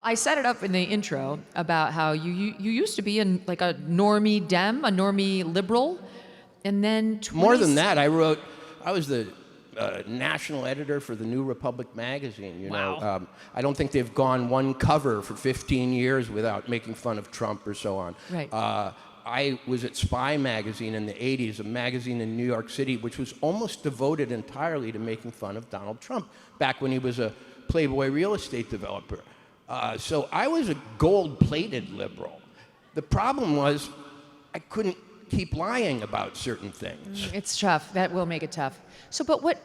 I set it up in the intro about how you used to be like a normie Dem, a normie liberal, and then More than that, I was the national editor for the New Republic magazine. You know, I don't think they've gone one cover for 15 years without making fun of Trump or so on. Right. I was at Spy magazine in the 80s, a magazine in New York City, which was almost devoted entirely to making fun of Donald Trump, back when he was a Playboy real estate developer. So I was a gold-plated liberal. The problem was I couldn't keep lying about certain things. It's tough. That will make it tough. So, but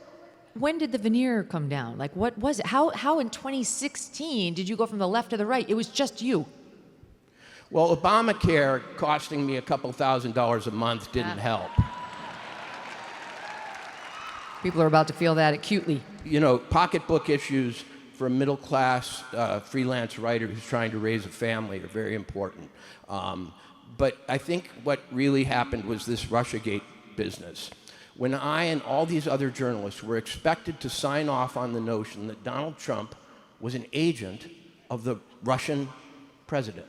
when did the veneer come down? Like, what was it? How in 2016 did you go from the left to the right? It was just you. Well, Obamacare costing me a couple $1,000s a month didn't help. People are about to feel that acutely. You know, pocketbook issues for a middle-class freelance writer who's trying to raise a family are very important. But I think what really happened was this Russiagate business. When I and all these other journalists were expected to sign off on the notion that Donald Trump was an agent of the Russian president.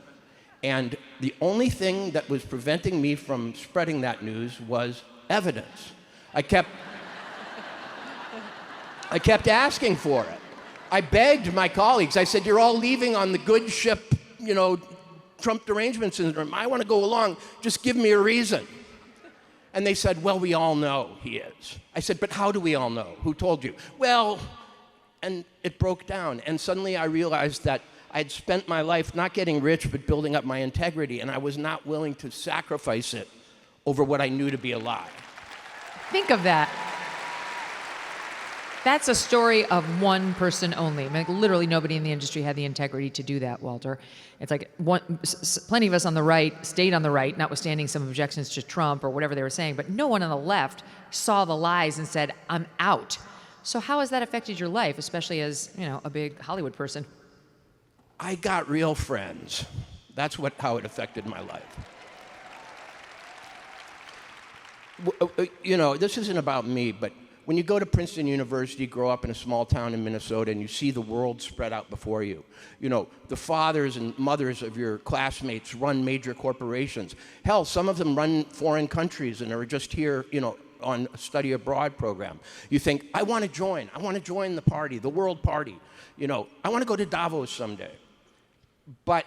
And the only thing that was preventing me from spreading that news was evidence. I kept asking for it. I begged my colleagues. I said, you're all leaving on the good ship, you know, Trump Derangement Syndrome. I want to go along. Just give me a reason. And they said, well, we all know he is. I said, but how do we all know? Who told you? Well, and it broke down. And suddenly I realized that I'd spent my life not getting rich, but building up my integrity, and I was not willing to sacrifice it over what I knew to be a lie. Think of that. That's a story of one person only. I mean, like, literally nobody in the industry had the integrity to do that, Walter. It's like plenty of us on the right stayed on the right, notwithstanding some objections to Trump or whatever they were saying, but no one on the left saw the lies and said, I'm out. So how has that affected your life, especially as, you know, a big Hollywood person? I got real friends. That's how it affected my life. You know, this isn't about me, but when you go to Princeton University, grow up in a small town in Minnesota, and you see the world spread out before you, you know, the fathers and mothers of your classmates run major corporations. Hell, some of them run foreign countries and are just here, you know, on a study abroad program. You think, I want to join the party, the world party. You know, I want to go to Davos someday. But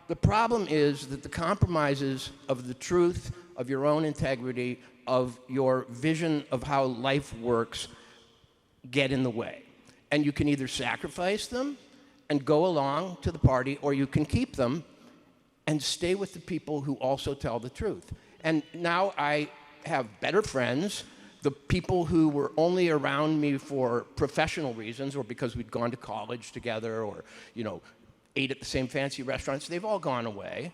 the problem is that the compromises of the truth, of your own integrity, of your vision of how life works get in the way. And you can either sacrifice them and go along to the party, or you can keep them and stay with the people who also tell the truth. And now I have better friends. The people who were only around me for professional reasons or because we'd gone to college together or, you know, ate at the same fancy restaurants, they've all gone away.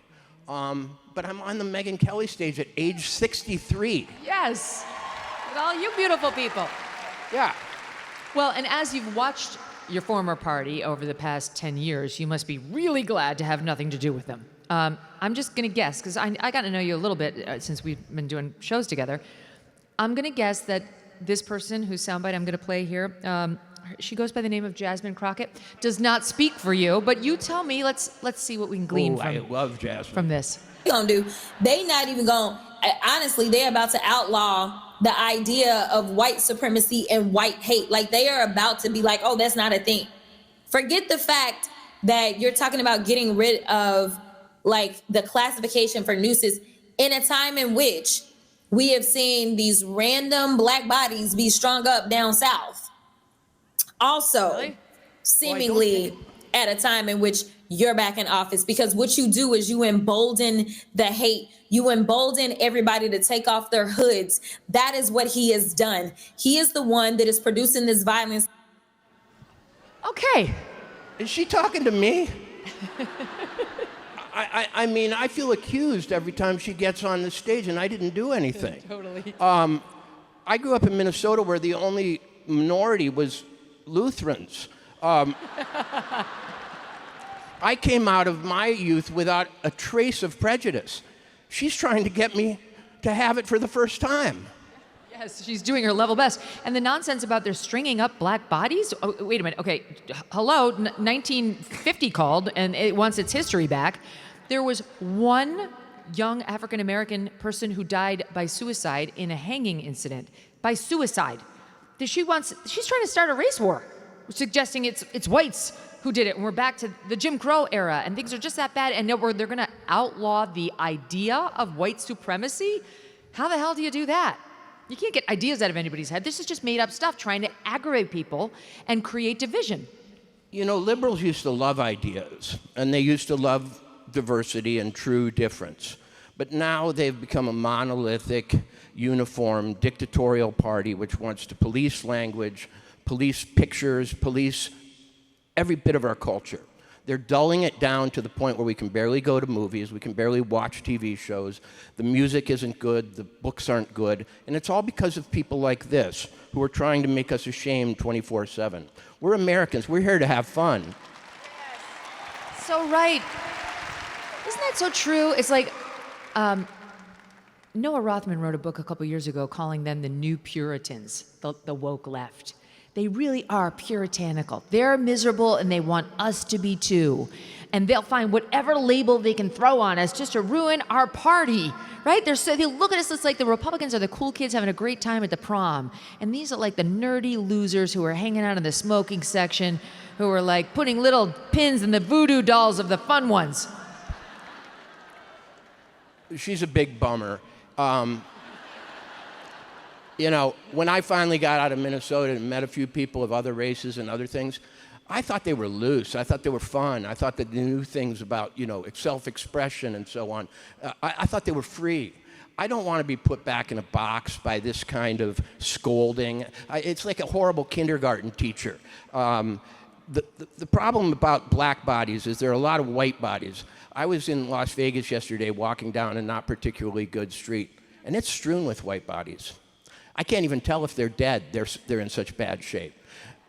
But I'm on the Megyn Kelly stage at age 63. Yes, with all you beautiful people. Yeah. Well, and as you've watched your former party over the past 10 years, you must be really glad to have nothing to do with them. I'm just going to guess, because I got to know you a little bit since we've been doing shows together. I'm going to guess that this person whose soundbite I'm going to play here, she goes by the name of Jasmine Crockett, does not speak for you, but you tell me, let's see what we can glean I love Jasmine. from this. Gonna do? They not even gonna, honestly, they're about to outlaw the idea of white supremacy and white hate. Like, they are about to be like, oh, that's not a thing. Forget the fact that you're talking about getting rid of, like, the classification for nooses in a time in which we have seen these random black bodies be strung up down south. Also, Really? seemingly at a time in which you're back in office, because what you do is you embolden the hate. You embolden everybody to take off their hoods. That is what he has done. He is the one that is producing this violence. Okay. Is she talking to me? I mean, I feel accused every time she gets on the stage, and I didn't do anything. Totally. I grew up in Minnesota where the only minority was Lutherans. I came out of my youth without a trace of prejudice. She's trying to get me to have it for the first time. Yes, she's doing her level best. And the nonsense about they're stringing up black bodies? Oh, wait a minute. Okay, hello, 1950 called, and it wants its history back. There was one young African-American person who died by suicide in a hanging incident. By suicide. She's trying to start a race war, suggesting it's whites who did it, and we're back to the Jim Crow era, and things are just that bad, and they're going to outlaw the idea of white supremacy? How the hell do you do that? You can't get ideas out of anybody's head. This is just made up stuff trying to aggravate people and create division. You know, liberals used to love ideas, and they used to love diversity and true difference. But now they've become a monolithic, uniform, dictatorial party which wants to police language, police pictures, police every bit of our culture. They're dulling it down to the point where we can barely go to movies, we can barely watch TV shows, the music isn't good, the books aren't good, and it's all because of people like this who are trying to make us ashamed 24/7. We're Americans, we're here to have fun. So right. Isn't that so true? It's like, Noah Rothman wrote a book a couple years ago calling them the new Puritans, the woke left. They really are puritanical. They're miserable and they want us to be too. And they'll find whatever label they can throw on us just to ruin our party, right? They look at us, it's like the Republicans are the cool kids having a great time at the prom. And these are like the nerdy losers who are hanging out in the smoking section, who are like putting little pins in the voodoo dolls of the fun ones. She's a big bummer. You know, when I finally got out of Minnesota and met a few people of other races and other things, I thought they were loose. I thought they were fun. I thought that they knew things about, you know, self-expression and so on. I thought they were free. I don't want to be put back in a box by this kind of scolding. It's like a horrible kindergarten teacher. The problem about black bodies is there are a lot of white bodies. I was in Las Vegas yesterday walking down a not particularly good street, and it's strewn with white bodies. I can't even tell if they're dead. They're in such bad shape.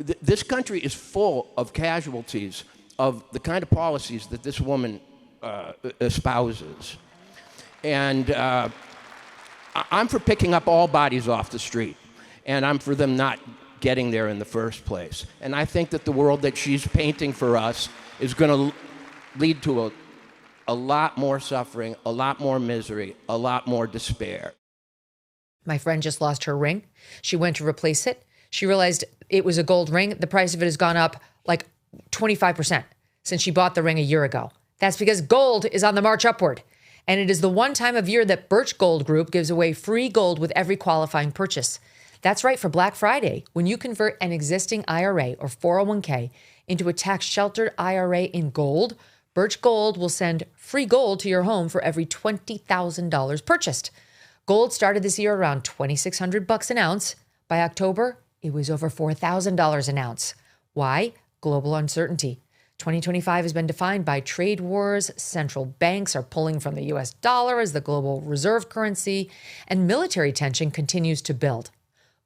This country is full of casualties of the kind of policies that this woman espouses. And I'm for picking up all bodies off the street, and I'm for them not getting there in the first place. And I think that the world that she's painting for us is going to lead to a lot more suffering, a lot more misery, a lot more despair. My friend just lost her ring. She went to replace it. She realized it was a gold ring. The price of it has gone up like 25% since she bought the ring a year ago. That's because gold is on the march upward. And it is the one time of year that Birch Gold Group gives away free gold with every qualifying purchase. That's right, for Black Friday, when you convert an existing IRA or 401k into a tax-sheltered IRA in gold, Birch Gold will send free gold to your home for every $20,000 purchased. Gold started this year around $2,600 an ounce. By October, it was over $4,000 an ounce. Why? Global uncertainty. 2025 has been defined by trade wars, central banks are pulling from the US dollar as the global reserve currency, and military tension continues to build.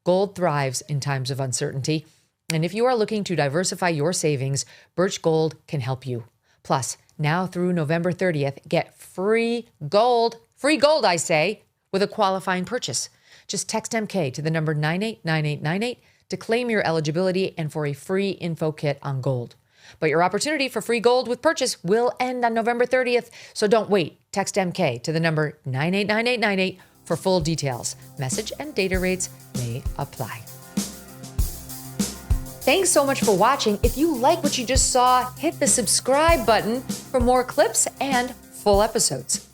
Gold thrives in times of uncertainty, and if you are looking to diversify your savings, Birch Gold can help you. Plus, now through November 30th, get free gold, I say, with a qualifying purchase. Just text MK to the number 989898 to claim your eligibility and for a free info kit on gold. But your opportunity for free gold with purchase will end on November 30th, so don't wait. Text MK to the number 989898 for full details. Message and data rates may apply. Thanks so much for watching. If you like what you just saw, hit the subscribe button for more clips and full episodes.